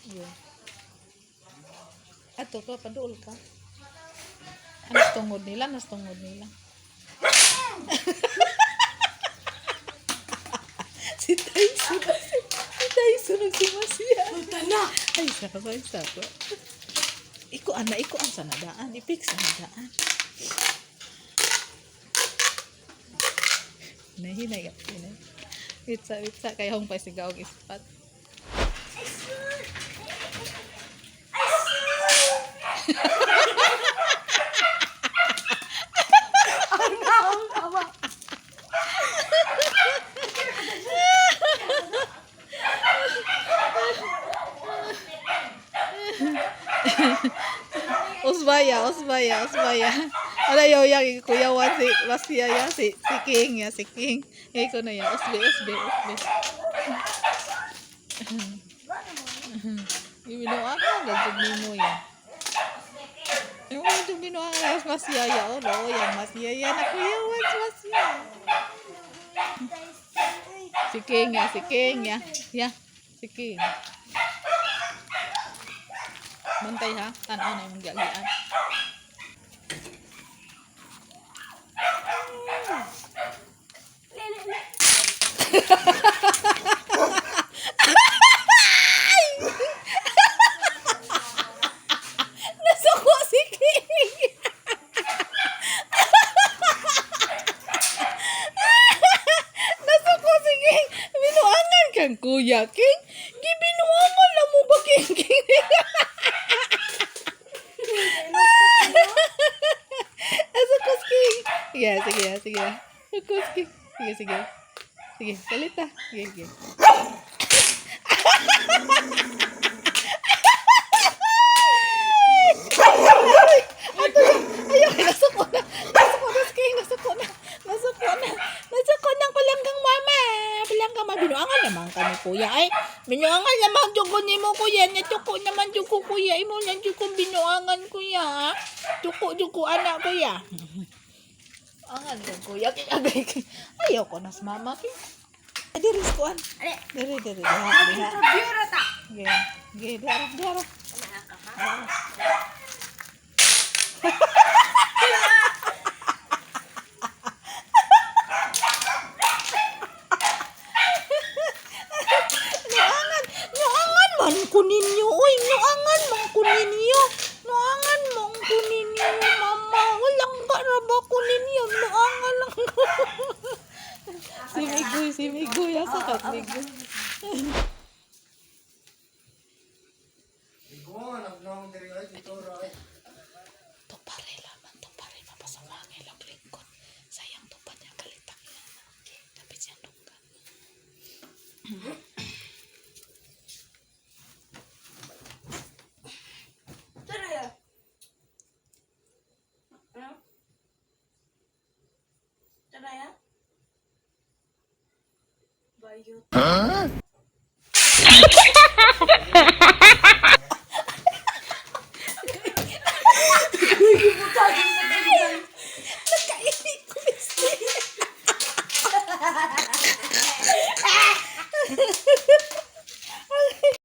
Yun. Ato ka, paduol ka. Anas tungod nila, anas tungod nila. Si Tyson, si Tyson nagsimasiya. Punta na! Ay, sako. Iko ang sanadaan. Ipik sanadaan. Nahinay. Witsa. Kaya hong pasigaw ang ispat. Usbaya. Wala yang kuyawan si Masya ya, si King. Ngayon ko na yan, usbe. Ibinuan ka, gagawin mo yan. Yung medyo binuan ka, Masya ya, yang Masya ya, na kuyawan si Masya. Si King ya. Ya, si King. Bantay ha, tanaw na yung gagian. Nasuko si King. Nasuko si King. Binuangan kang kuya King. Gibinuangan lang mo ba King? Asukos King. Sige. Asukos King. Sige, kalita. Sige. Ayaw, nasuko na King. Nasuko na palanggang mama. Binuangan naman kami kuya. Ay, binuangan naman jugo ni mo kuya. Natuko naman jugo kuya. Imo na jugo binuangan kuya. Jugo anak kuya. Angan ko kuya. Ayaw ko nas mama King. Diri skuan. Diri. Diha. Ge, diara. Nuangan man kuninyo. Uy, nuangan man kuninyo. Mama. Walang karaba kuninyo. Nuangan lang ko. Si Migoy. Asa ka, Migoy? Tupare laman. Mapasawangin lang lingkod. Sayang tupad niya kalitang yan. Tapi siya nunggan. Bayot.